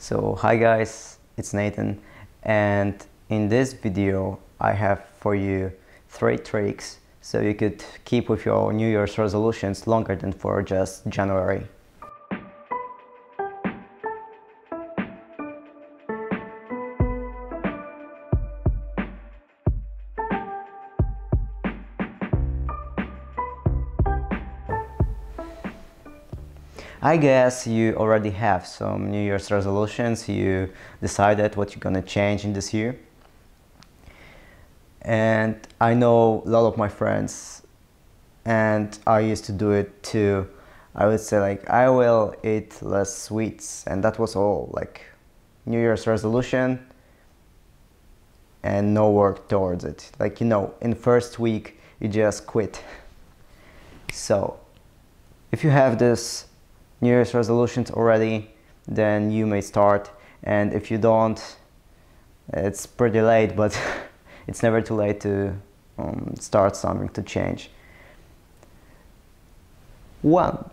So hi guys, it's Nathan, and in this video I have for you 3 tricks so you could keep with your New Year's resolutions longer than for just January. I guess you already have some New Year's resolutions. You decided what you're gonna change in this year. And I know a lot of my friends, and I used to do it too. I would say like, I will eat less sweets, and that was all, like New Year's resolution and no work towards it. Like, in first week you just quit. So if you have this New Year's resolutions already, then you may start, and if you don't, it's pretty late, but it's never too late to start something, to change. 1.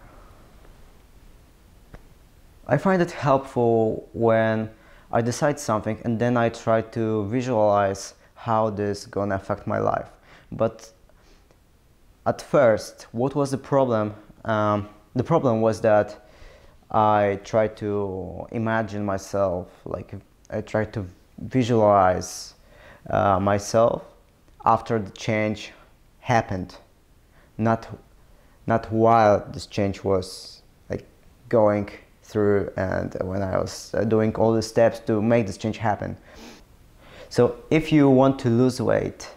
I find it helpful when I decide something and then I try to visualize how this is gonna affect my life. But at first, what was the problem? The problem was that I tried to imagine myself, like I tried to visualize myself after the change happened, not while this change was like going through and when I was doing all the steps to make this change happen. So if you want to lose weight,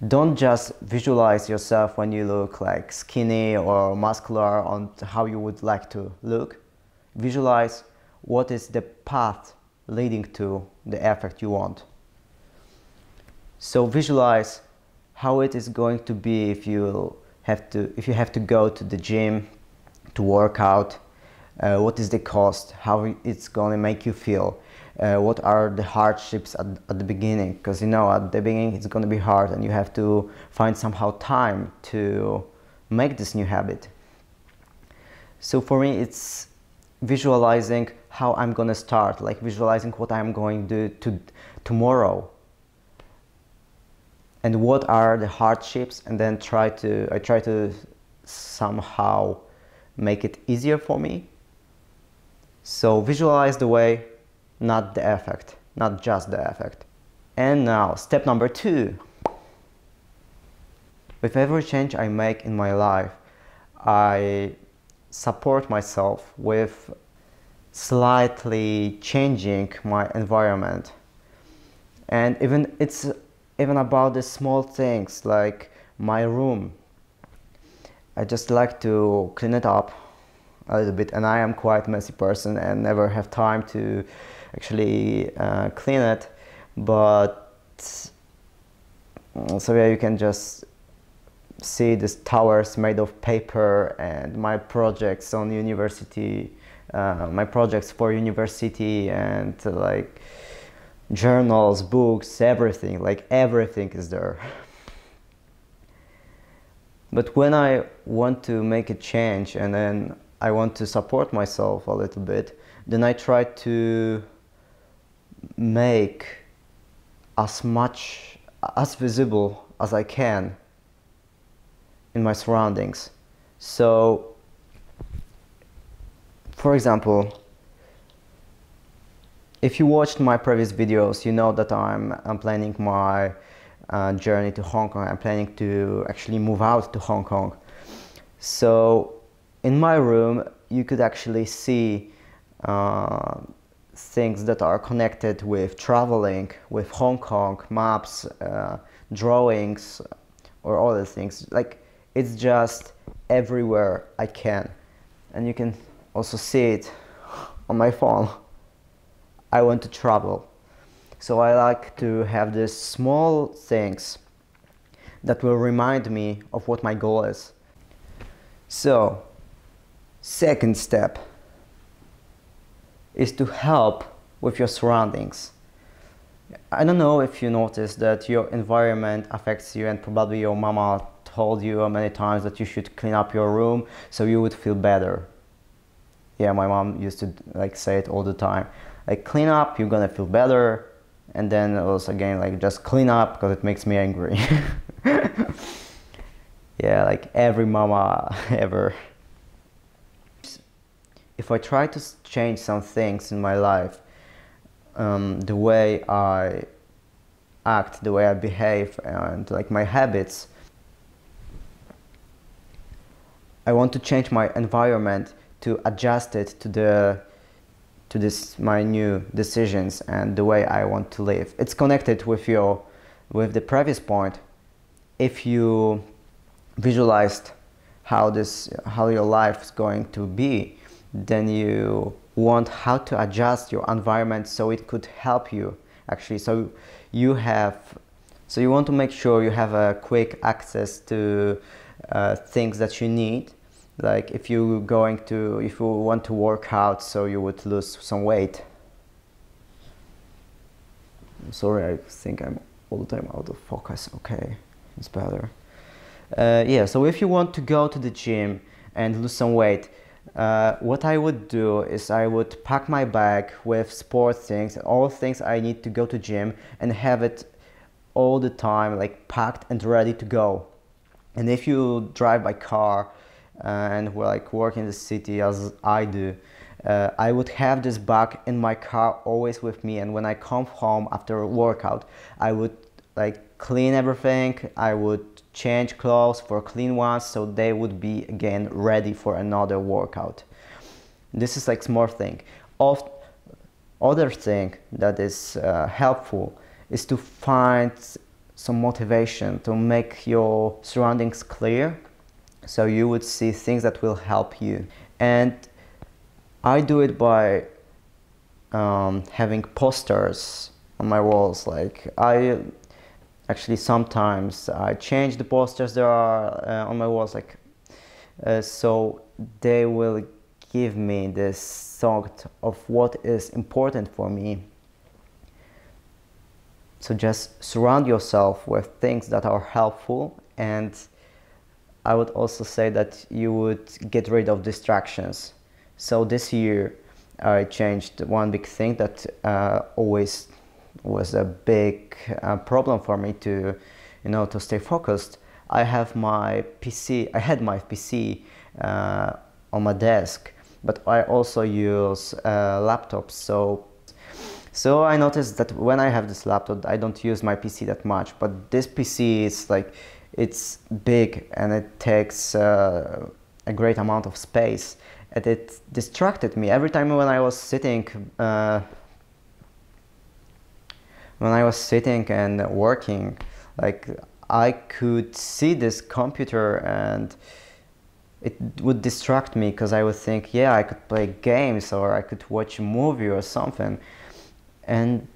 don't just visualize yourself when you look like skinny or muscular on how you would like to look. Visualize what is the path leading to the effect you want. So visualize how it is going to be if you have to go to the gym to work out. What is the cost? How it's going to make you feel? What are the hardships at the beginning? Because at the beginning it's going to be hard and you have to find somehow time to make this new habit. So for me it's visualizing how I'm going to start, like visualizing what I'm going to do tomorrow and what are the hardships, and then I try to somehow make it easier for me. So visualize the way, not the effect, not just the effect. And now step number 2. With every change I make in my life, I support myself with slightly changing my environment. And it's even about the small things like my room. I just like to clean it up a little bit, and I am quite a messy person and never have time to actually clean it. But so yeah, you can just see these towers made of paper and my projects on university, my projects for university, and like journals, books, everything, like everything is there. But when I want to make a change and then I want to support myself a little bit, then I try to make as visible as I can in my surroundings. So, for example, if you watched my previous videos, you know that I'm planning my journey to Hong Kong. I'm planning to actually move out to Hong Kong. So in my room you could actually see things that are connected with traveling, with Hong Kong, maps, drawings, or other things. Like, it's just everywhere I can. And you can also see it on my phone. I want to travel. So I like to have these small things that will remind me of what my goal is. So, second step is to help with your surroundings. I don't know if you noticed that your environment affects you, and probably your mama told you many times that you should clean up your room so you would feel better. Yeah, my mom used to like say it all the time. Like, clean up, you're gonna feel better. And then it was again like, just clean up because it makes me angry. Yeah, like every mama ever. If I try to change some things in my life, the way I act, the way I behave, and like my habits, I want to change my environment to adjust it to this my new decisions and the way I want to live. It's connected with the previous point. If you visualized how your life is going to be, then you want how to adjust your environment so it could help you actually. So you want to make sure you have a quick access to things that you need. Like if you want to work out, so you would lose some weight. I'm sorry, I think I'm all the time out of focus. Okay, it's better. Yeah, so if you want to go to the gym and lose some weight, what I would do is I would pack my bag with sport things, all things I need to go to gym, and have it all the time like packed and ready to go. And if you drive by car and like work in the city as I do, I would have this bag in my car always with me, and when I come home after a workout, I would like clean everything. I would change clothes for clean ones so they would be again ready for another workout. This is like small thing. Other thing that is helpful is to find some motivation to make your surroundings clear, so you would see things that will help you. And I do it by having posters on my walls. Like actually sometimes I change the posters that are on my walls, like so they will give me this thought of what is important for me. So just surround yourself with things that are helpful, and I would also say that you would get rid of distractions. So this year I changed one big thing that always was a big problem for me to stay focused. I had my PC on my desk, but I also use laptops. So I noticed that when I have this laptop, I don't use my PC that much, but this PC is like, it's big and it takes a great amount of space, and it distracted me every time when I was sitting and working. Like I could see this computer and it would distract me, because I would think, yeah, I could play games or I could watch a movie or something. And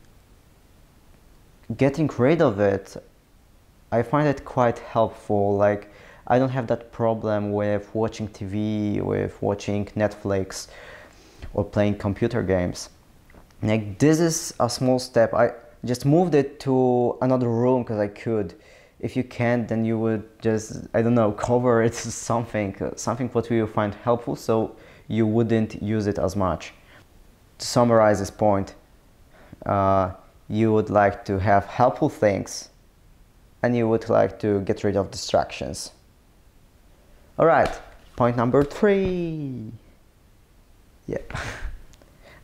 getting rid of it, I find it quite helpful. Like I don't have that problem with watching TV, with watching Netflix or playing computer games. Like this is a small step. I just moved it to another room because I could. If you can't, then you would just, I don't know, cover it something what you find helpful, so you wouldn't use it as much. To summarize this point, you would like to have helpful things, and you would like to get rid of distractions. All right, point number 3. Yeah,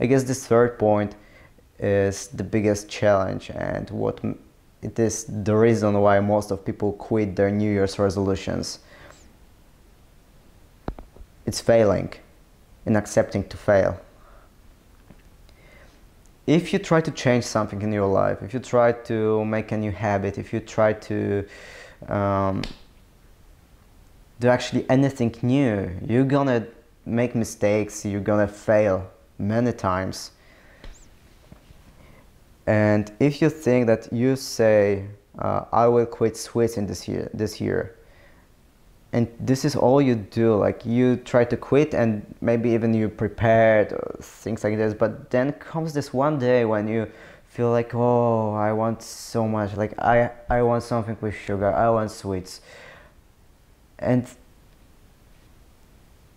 I guess this third point is the biggest challenge, and it is the reason why most of people quit their New Year's resolutions. It's failing, in accepting to fail. If you try to change something in your life, if you try to make a new habit, if you try to do actually anything new, you're gonna make mistakes, you're gonna fail many times. And if you think that you say, I will quit sweets this year, and this is all you do, like you try to quit and maybe even you prepared or things like this, but then comes this one day when you feel like, oh, I want so much, like I want something with sugar, I want sweets. And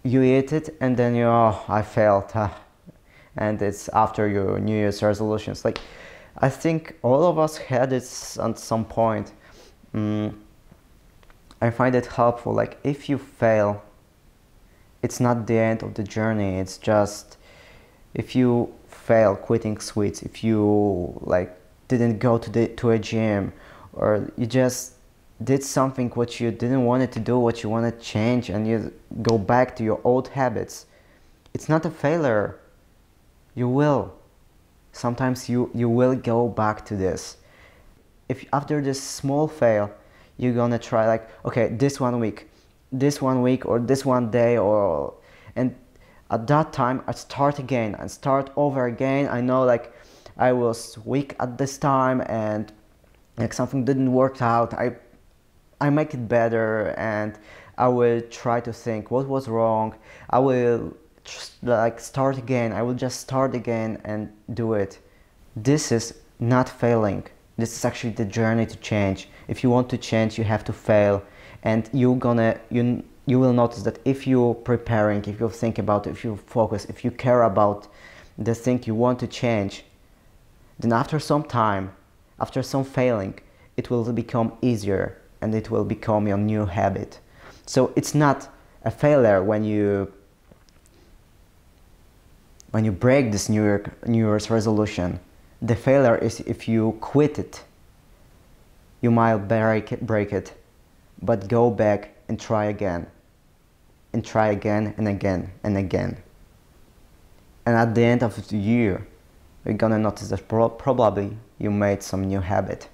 you eat it and then you, oh, I failed. And it's after your New Year's resolutions. Like, I think all of us had it at some point. I find it helpful, like if you fail, it's not the end of the journey. It's just, if you fail quitting sweets, if you like didn't go to a gym, or you just did something what you didn't want it to do, what you want to change, and you go back to your old habits, it's not a failure. You will. Sometimes you will go back to this. If after this small fail, you're gonna try like, okay, this 1 week, or this one day, or, and at that time I start again and start over again. I know like I was weak at this time and like something didn't work out. I make it better, and I will try to think what was wrong. I will like start again. I will just start again and do it. This is not failing. This is actually the journey to change. If you want to change, you have to fail, and you will notice that if you're preparing, if you think about it, if you focus, if you care about the thing you want to change, then after some time, after some failing, it will become easier and it will become your new habit. So it's not a failure when you break this New Year's resolution. The failure is if you quit it. You might break it, but go back and try again. And try again and again and again. And at the end of the year, you're gonna notice that probably you made some new habit.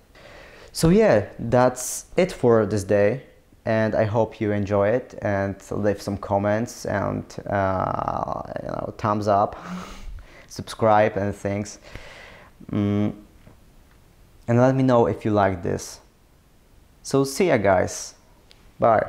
So yeah, that's it for this day. And I hope you enjoy it, and leave some comments and thumbs up, subscribe and things. And let me know if you like this. So see ya guys. Bye.